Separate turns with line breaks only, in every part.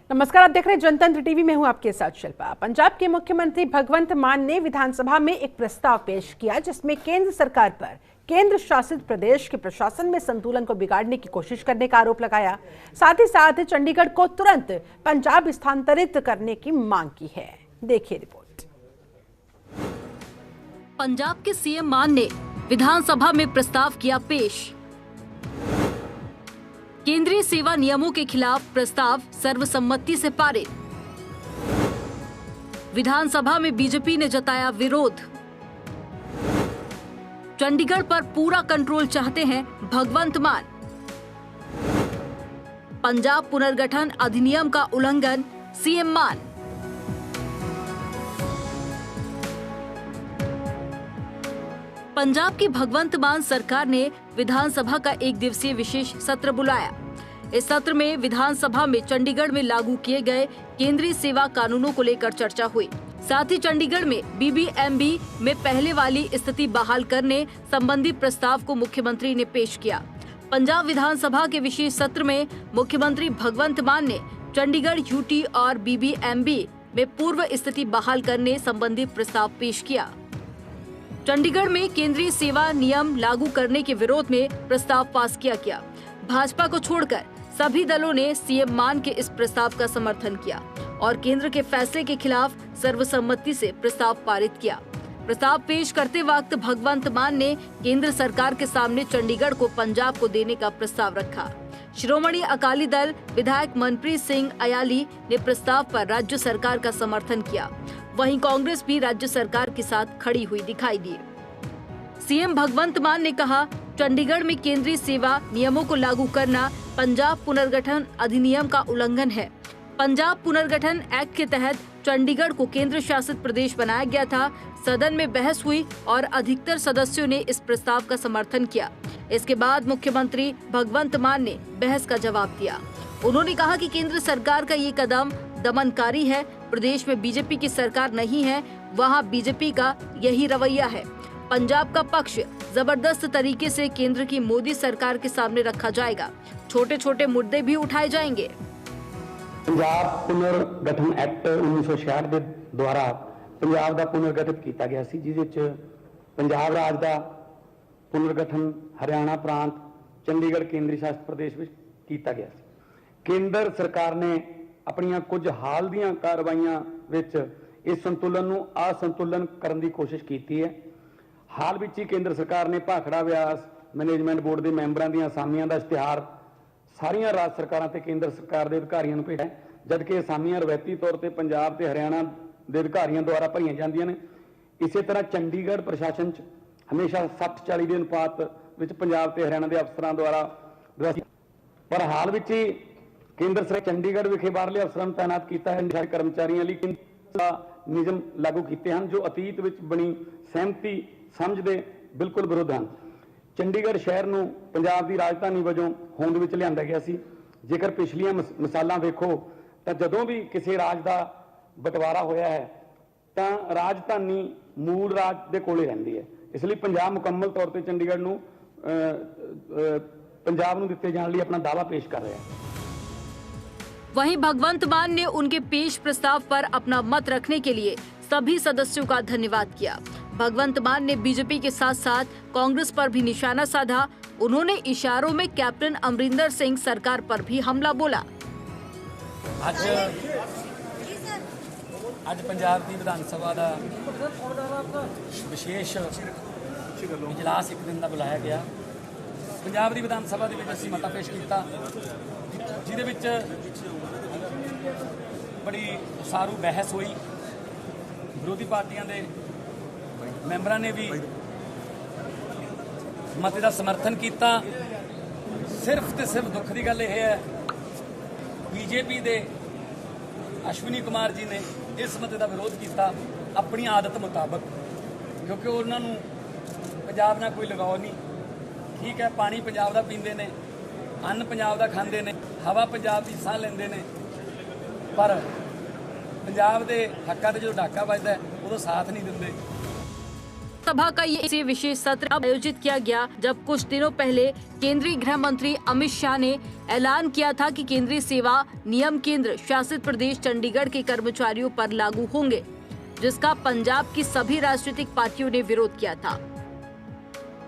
नमस्कार, आप देख रहे हैं जनतंत्र टीवी में हूं आपके साथ शिल्पा। पंजाब के मुख्यमंत्री भगवंत मान ने विधानसभा में एक प्रस्ताव पेश किया जिसमें केंद्र सरकार पर केंद्र शासित प्रदेश के प्रशासन में संतुलन को बिगाड़ने की कोशिश करने का आरोप लगाया। साथ ही साथ चंडीगढ़ को तुरंत पंजाब स्थानांतरित करने की मांग की है। देखिए रिपोर्ट।
पंजाब के सीएम मान ने विधानसभा में प्रस्ताव किया पेश। केंद्रीय सेवा नियमों के खिलाफ प्रस्ताव सर्वसम्मति से पारित। विधानसभा में बीजेपी ने जताया विरोध। चंडीगढ़ पर पूरा कंट्रोल चाहते हैं भगवंत मान। पंजाब पुनर्गठन अधिनियम का उल्लंघन, सीएम मान। पंजाब की भगवंत मान सरकार ने विधानसभा का एक दिवसीय विशेष सत्र बुलाया। इस सत्र में विधानसभा में चंडीगढ़ में लागू किए गए केंद्रीय सेवा कानूनों को लेकर चर्चा हुई। साथ ही चंडीगढ़ में बीबीएमबी में पहले वाली स्थिति बहाल करने संबंधी प्रस्ताव को मुख्यमंत्री ने पेश किया। पंजाब विधानसभा के विशेष सत्र में मुख्यमंत्री भगवंत मान ने चंडीगढ़ यूटी और बीबीएमबी में पूर्व स्थिति बहाल करने संबंधी प्रस्ताव पेश किया। चंडीगढ़ में केंद्रीय सेवा नियम लागू करने के विरोध में प्रस्ताव पास किया गया। भाजपा को छोड़कर सभी दलों ने सीएम मान के इस प्रस्ताव का समर्थन किया और केंद्र के फैसले के खिलाफ सर्वसम्मति से प्रस्ताव पारित किया। प्रस्ताव पेश करते वक्त भगवंत मान ने केंद्र सरकार के सामने चंडीगढ़ को पंजाब को देने का प्रस्ताव रखा। श्रोमणी अकाली दल विधायक मनप्रीत सिंह अयाली ने प्रस्ताव पर राज्य सरकार का समर्थन किया। वहीं कांग्रेस भी राज्य सरकार के साथ खड़ी हुई दिखाई दी। सीएम भगवंत मान ने कहा, चंडीगढ़ में केंद्रीय सेवा नियमों को लागू करना पंजाब पुनर्गठन अधिनियम का उल्लंघन है। पंजाब पुनर्गठन एक्ट के तहत चंडीगढ़ को केंद्र शासित प्रदेश बनाया गया था। सदन में बहस हुई और अधिकतर सदस्यों ने इस प्रस्ताव का समर्थन किया। इसके बाद मुख्यमंत्री भगवंत मान ने बहस का जवाब दिया। उन्होंने कहा कि केंद्र सरकार का ये कदम दमनकारी है। प्रदेश में बीजेपी की सरकार नहीं है, वहाँ बीजेपी का यही रवैया है। पंजाब का पक्ष जबरदस्त तरीके से केंद्र की मोदी सरकार के सामने रखा जाएगा। छोटे छोटे मुद्दे भी उठाए जाएंगे।
पंजाब पुनर्गठन एक्ट 1966 ਦੇ ਦੁਆਰਾ ਪੰਜਾਬ ਦਾ ਪੁਨਰਗਠਿਤ ਕੀਤਾ ਗਿਆ ਸੀ, ਜਿਸ ਵਿੱਚ ਪੰਜਾਬ ਰਾਜ ਦਾ ਪੁਨਰਗਠਨ ਹਰਿਆਣਾ ਪ੍ਰਾਂਤ ਚੰਡੀਗੜ੍ਹ ਕੇਂਦਰੀ ਸ਼ਾਸਿਤ ਪ੍ਰਦੇਸ਼ ਵਿੱਚ ਕੀਤਾ ਗਿਆ ਸੀ। ਕੇਂਦਰ ਸਰਕਾਰ ਨੇ ਆਪਣੀਆਂ ਕੁਝ ਹਾਲ ਦੀਆਂ ਕਾਰਵਾਈਆਂ ਵਿੱਚ ਇਸ ਸੰਤੁਲਨ ਨੂੰ ਅਸੰਤੁਲਨ ਕਰਨ ਦੀ ਕੋਸ਼ਿਸ਼ ਕੀਤੀ ਹੈ। ਹਾਲ ਵਿੱਚ ਹੀ ਕੇਂਦਰ ਸਰਕਾਰ ਨੇ ਭਾਖੜਾ ਵਿਆਸ ਮੈਨੇਜਮੈਂਟ ਬੋਰਡ ਦੇ ਮੈਂਬਰਾਂ ਦੀਆਂ ਅਸਾਮੀਆਂ ਦਾ ਇਸ਼ਤਿਹਾਰ ਸਾਰੀਆਂ ਰਾਜ ਸਰਕਾਰਾਂ ਤੇ ਕੇਂਦਰ ਸਰਕਾਰ ਦੇ ਅਧਿਕਾਰੀਆਂ ਨੂੰ ਭੇਜਿਆ, ਜਦਕਿ ਅਸਾਮੀਆਂ ਰਵਾਇਤੀ ਤੌਰ ਤੇ ਪੰਜਾਬ ਤੇ ਹਰਿਆਣਾ ਦੇ ਅਧਿਕਾਰੀਆਂ ਦੁਆਰਾ ਭਰੀਆਂ ਜਾਂਦੀਆਂ ਨੇ। ਇਸੇ ਤਰ੍ਹਾਂ ਚੰਡੀਗੜ੍ਹ ਪ੍ਰਸ਼ਾਸਨ 'ਚ ਹਮੇਸ਼ਾ 60-40 ਦੇ ਅਨੁਪਾਤ ਵਿੱਚ ਪੰਜਾਬ ਤੇ ਹਰਿਆਣਾ ਦੇ ਅਫਸਰਾਂ ਦੁਆਰਾ ਪਰ ਹਾਲ ਵਿੱਚ ਹੀ ਕੇਂਦਰ ਸਰਕਾਰ ਚੰਡੀਗੜ੍ਹ ਵਿਖੇ ਬਾਹਰਲੇ ਅਫਸਰਾਂ ਨੂੰ ਤਾਇਨਾਤ ਕੀਤਾ ਹੈ। ਨਿਸ਼ਾਨ ਕਰਮਚਾਰੀਆਂ ਲਈ ਨਿਯਮ ਲਾਗੂ ਕੀਤੇ ਹਨ ਜੋ ਅਤੀਤ ਵਿੱਚ ਬਣੀ ਸਹਿਮਤੀ ਸਮਝ ਦੇ ਬਿਲਕੁਲ ਵਿਰੁੱਧ ਹਨ। ਚੰਡੀਗੜ੍ਹ ਸ਼ਹਿਰ ਨੂੰ ਪੰਜਾਬ ਦੀ ਰਾਜਧਾਨੀ ਵਜੋਂ ਹੋਂਦ ਵਿੱਚ ਲਿਆਂਦਾ ਗਿਆ ਸੀ। ਜੇਕਰ ਪਿਛਲੀਆਂ ਮਿਸਾਲਾਂ ਵੇਖੋ ਤਾਂ ਜਦੋਂ ਵੀ ਕਿਸੇ ਰਾਜ ਦਾ ਬਟਵਾਰਾ ਹੋਇਆ ਹੈ ਤਾਂ ਰਾਜਧਾਨੀ ਮੂਲ ਰਾਜ ਦੇ ਕੋਲੇ ਰਹਿੰਦੀ ਹੈ। ਇਸ ਲਈ ਪੰਜਾਬ ਮੁਕੰਮਲ ਤੌਰ ਤੇ ਚੰਡੀਗੜ੍ਹ ਨੂੰ पंजाब ਨੂੰ ਦਿੱਤੇ ਜਾਣ ਲਈ अपना दावा पेश कर रहा है।
वहीं भगवंत मान ने उनके पेश प्रस्ताव पर अपना मत रखने के लिए सभी सदस्यों का धन्यवाद किया। भगवंत मान ने बीजेपी के साथ साथ कांग्रेस पर भी निशाना साधा। उन्होंने इशारों में कैप्टन अमरिंदर सिंह सरकार पर भी हमला बोला।
ਅੱਜ ਪੰਜਾਬ ਦੀ ਵਿਧਾਨ ਸਭਾ ਦਾ ਵਿਸ਼ੇਸ਼ ਇਜਲਾਸ ਇੱਕ ਦਿਨ ਦਾ ਬੁਲਾਇਆ ਗਿਆ। ਪੰਜਾਬ ਦੀ ਵਿਧਾਨ ਸਭਾ ਦੇ ਵਿੱਚ ਅਸੀਂ ਮਤਾ ਪੇਸ਼ ਕੀਤਾ, ਜਿਹਦੇ ਵਿੱਚ ਬੜੀ ਉਸਾਰੂ ਬਹਿਸ ਹੋਈ। ਵਿਰੋਧੀ ਪਾਰਟੀਆਂ ਦੇ ਮੈਂਬਰਾਂ ਨੇ ਵੀ ਮਤੇ ਦਾ ਸਮਰਥਨ ਕੀਤਾ। ਸਿਰਫ ਤੇ ਸਿਰਫ ਦੁੱਖ ਦੀ ਗੱਲ ਇਹ ਹੈ, ਬੀਜੇਪੀ ਦੇ ਅਸ਼ਵਨੀ ਕੁਮਾਰ ਜੀ ਨੇ इस मते का विरोध किया अपनी आदत मुताबक, क्योंकि उन्होंने पंजाब नाल कोई लगाव नहीं। ठीक है, पानी पंजाब का पींदे ने, अन्न पंजाब का खांदे ने, हवा पंजाब की साह लेंदे ने, पर पंजाब के हक्कां ते जो डाका बजदा उदों साथ नहीं दिंदे।
सभा का ये विशेष सत्र आयोजित किया गया जब कुछ दिनों पहले केंद्रीय गृह मंत्री अमित शाह ने ऐलान किया था कि केंद्रीय सेवा नियम केंद्र शासित प्रदेश चंडीगढ़ के कर्मचारियों पर लागू होंगे, जिसका पंजाब की सभी राजनीतिक पार्टियों ने विरोध किया था।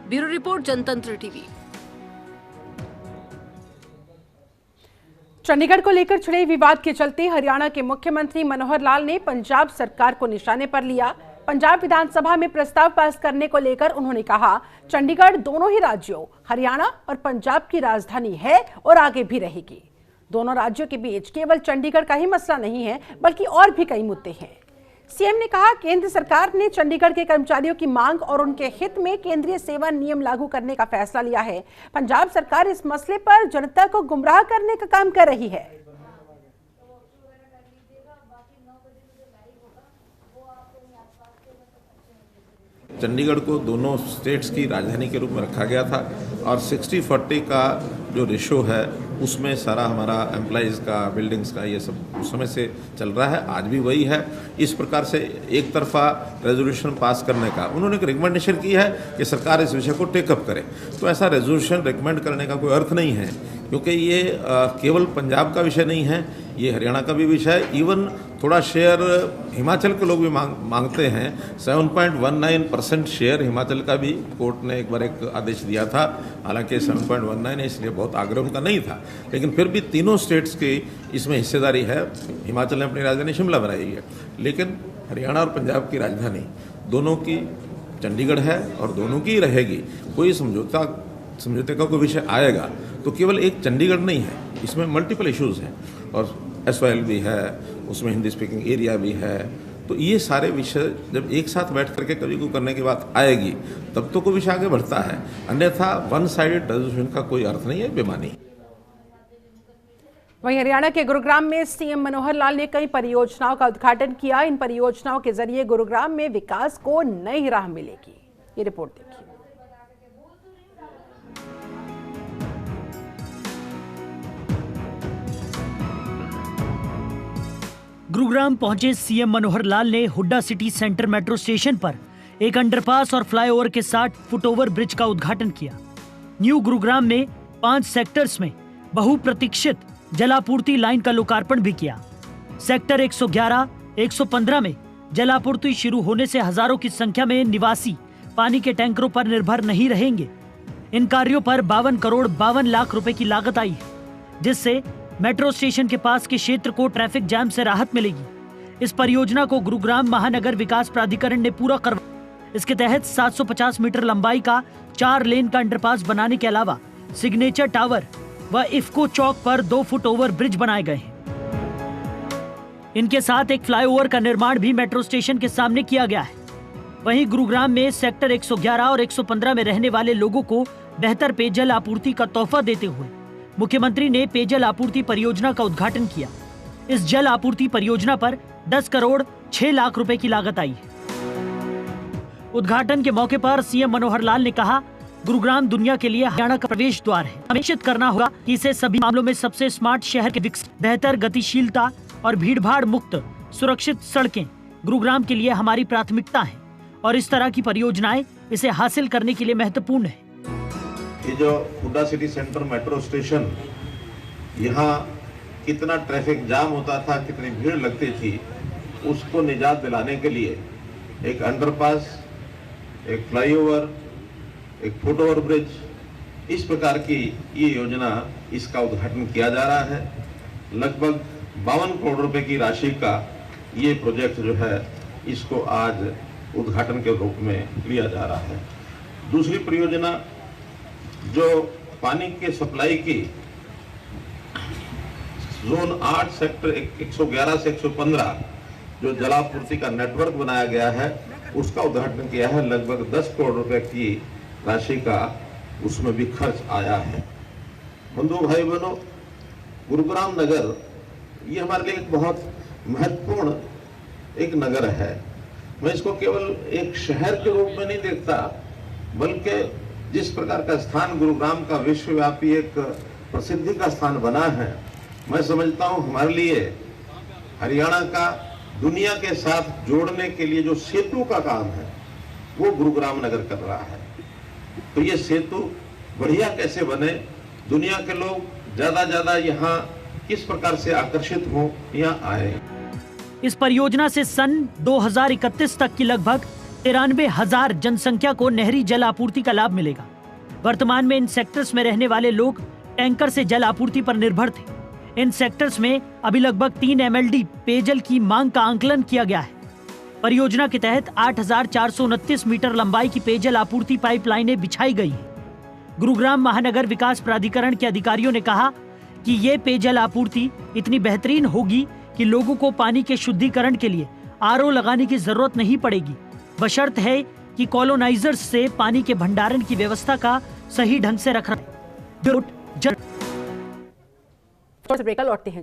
ब्यूरो रिपोर्ट, जनतंत्र टीवी।
चंडीगढ़ को लेकर छिड़े विवाद के चलते हरियाणा के मुख्यमंत्री मनोहर लाल ने पंजाब सरकार को निशाने पर लिया। पंजाब विधानसभा में प्रस्ताव पास करने को लेकर उन्होंने कहा, चंडीगढ़ दोनों ही राज्यों हरियाणा और पंजाब की राजधानी है और आगे भी रहेगी। दोनों राज्यों के बीच केवल चंडीगढ़ का ही मसला नहीं है, बल्कि और भी कई मुद्दे हैं। सीएम ने कहा, केंद्र सरकार ने चंडीगढ़ के कर्मचारियों की मांग और उनके हित में केंद्रीय सेवा नियम लागू करने का फैसला लिया है। पंजाब सरकार इस मसले पर जनता को गुमराह करने का काम कर रही है।
चंडीगढ़ को दोनों स्टेट्स की राजधानी के रूप में रखा गया था और 60-40 का जो रेशो है उसमें सारा हमारा एम्प्लॉइज़ का, बिल्डिंग्स का, ये सब उस समय से चल रहा है, आज भी वही है। इस प्रकार से एक तरफा रेजोल्यूशन पास करने का उन्होंने एक रिकमेंडेशन की है कि सरकार इस विषय को टेकअप करे, तो ऐसा रेजोल्यूशन रिकमेंड करने का कोई अर्थ नहीं है, क्योंकि ये केवल पंजाब का विषय नहीं है, ये हरियाणा का भी विषय है। इवन थोड़ा शेयर हिमाचल के लोग भी मांगते हैं। 7.19% शेयर हिमाचल का भी कोर्ट ने एक बार एक आदेश दिया था, हालांकि 7.19 है इसलिए बहुत आग्रह उनका नहीं था, लेकिन फिर भी तीनों स्टेट्स की इसमें हिस्सेदारी है। हिमाचल ने अपनी राजधानी शिमला बनाई है, लेकिन हरियाणा और पंजाब की राजधानी दोनों की चंडीगढ़ है और दोनों की रहेगी। कोई समझौते का कोई विषय आएगा तो केवल एक चंडीगढ़ नहीं है, इसमें मल्टीपल इश्यूज हैं और SYL भी है, उसमें हिंदी स्पीकिंग एरिया भी है, तो ये सारे विषय जब एक साथ बैठ करके कभी को करने की बात आएगी तब तो कोई विषय आगे बढ़ता है, अन्यथा वन साइडेड रेजोल्यूशन का कोई अर्थ नहीं है, बेमानी।
वहीं हरियाणा के गुरुग्राम में सीएम मनोहर लाल ने कई परियोजनाओं का उद्घाटन किया। इन परियोजनाओं के जरिए गुरुग्राम में विकास को नई राह मिलेगी। ये रिपोर्ट देखिए।
गुरुग्राम पहुंचे सीएम मनोहर लाल ने Hooda city centre metro station पर एक अंडरपास और फ्लाईओवर के साथ फुटओवर ब्रिज का उद्घाटन किया। न्यू गुरुग्राम में 5 सेक्टर्स में बहुप्रतीक्षित जलापूर्ति लाइन का लोकार्पण भी किया। सेक्टर 111, 115 में जलापूर्ति शुरू होने से हजारों की संख्या में निवासी पानी के टैंकरों पर निर्भर नहीं रहेंगे। इन कार्यों पर 52 करोड़ 52 लाख रुपए की लागत आई है, जिससे मेट्रो स्टेशन के पास के क्षेत्र को ट्रैफिक जाम से राहत मिलेगी। इस परियोजना को गुरुग्राम महानगर विकास प्राधिकरण ने पूरा करवाया। इसके तहत 750 मीटर लंबाई का 4 लेन का अंडरपास बनाने के अलावा सिग्नेचर टावर व इफ्को चौक पर 2 फुट ओवर ब्रिज बनाए गए हैं। इनके साथ एक फ्लाईओवर का निर्माण भी मेट्रो स्टेशन के सामने किया गया है। वहीं गुरुग्राम में सेक्टर 111 और 115 में रहने वाले लोगों को बेहतर पेयजल आपूर्ति का तोहफा देते हुए मुख्यमंत्री ने पेयजल आपूर्ति परियोजना का उद्घाटन किया। इस जल आपूर्ति परियोजना पर 10 करोड़ 6 लाख रुपए की लागत आई है। उद्घाटन के मौके पर सीएम मनोहर लाल ने कहा, गुरुग्राम दुनिया के लिए हरियाणा का प्रवेश द्वार है। हमें निश्चित करना होगा कि इसे सभी मामलों में सबसे स्मार्ट शहर के विकसित, बेहतर गतिशीलता और भीड़भाड़ मुक्त सुरक्षित सड़कें गुरुग्राम के लिए हमारी प्राथमिकता है और इस तरह की परियोजनाएं इसे हासिल करने के लिए महत्वपूर्ण है।
ये जो Hooda city centre metro station, यहाँ कितना ट्रैफिक जाम होता था, कितनी भीड़ लगती थी, उसको निजात दिलाने के लिए एक अंडरपास, एक फ्लाईओवर, एक फुटओवर ब्रिज, इस प्रकार की ये योजना, इसका उद्घाटन किया जा रहा है। लगभग 52 करोड़ रुपए की राशि का ये प्रोजेक्ट जो है, इसको आज उद्घाटन के रूप में लिया जा रहा है। दूसरी परियोजना जो पानी के सप्लाई की जोन 8 सेक्टर 111 से 115 जो जलापूर्ति का नेटवर्क बनाया गया है, उसका उद्घाटन किया है। लगभग 10 करोड़ रुपए की राशि का उसमें भी खर्च आया है। बंधु भाई बहनों, गुरुग्राम नगर ये हमारे लिए एक बहुत महत्वपूर्ण एक नगर है। मैं इसको केवल एक शहर के रूप में नहीं देखता, बल्कि जिस प्रकार का स्थान गुरुग्राम का विश्वव्यापी एक प्रसिद्धि का स्थान बना है, मैं समझता हूं हमारे लिए हरियाणा का दुनिया के साथ जोड़ने के लिए जो सेतु का काम है, वो गुरुग्राम नगर कर रहा है। तो ये सेतु बढ़िया कैसे बने, दुनिया के लोग ज्यादा यहाँ किस प्रकार से आकर्षित हो, यहाँ आए।
इस परियोजना से सन 2031 तक की लगभग 93,000 जनसंख्या को नहरी जल आपूर्ति का लाभ मिलेगा। वर्तमान में इन सेक्टर्स में रहने वाले लोग टैंकर से जल आपूर्ति पर निर्भर थे। इन सेक्टर्स में अभी लगभग 3 MLD पेयजल की मांग का आंकलन किया गया है। परियोजना के तहत 8,429 मीटर लंबाई की पेयजल आपूर्ति पाइपलाइनें बिछाई गई हैं। गुरुग्राम महानगर विकास प्राधिकरण के अधिकारियों ने कहा कि ये पेयजल आपूर्ति इतनी बेहतरीन होगी कि लोगों को पानी के शुद्धिकरण के लिए RO लगाने की जरूरत नहीं पड़ेगी, बशर्त है कि कॉलोनाइजर्स से पानी के भंडारण की व्यवस्था का सही ढंग से रखना।
ब्रेक लौटते हैं।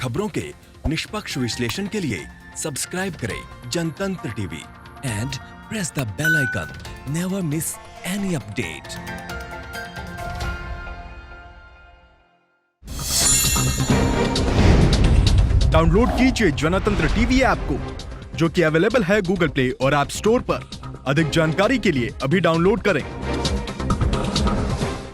खबरों के निष्पक्ष विश्लेषण के लिए सब्सक्राइब करें Jantantra TV and press the bell icon. Never miss any update.
Download कीजिए जनतंत्र टीवी ऐप को, जो कि अवेलेबल है गूगल प्ले और ऐप स्टोर पर। अधिक जानकारी के लिए अभी डाउनलोड करें।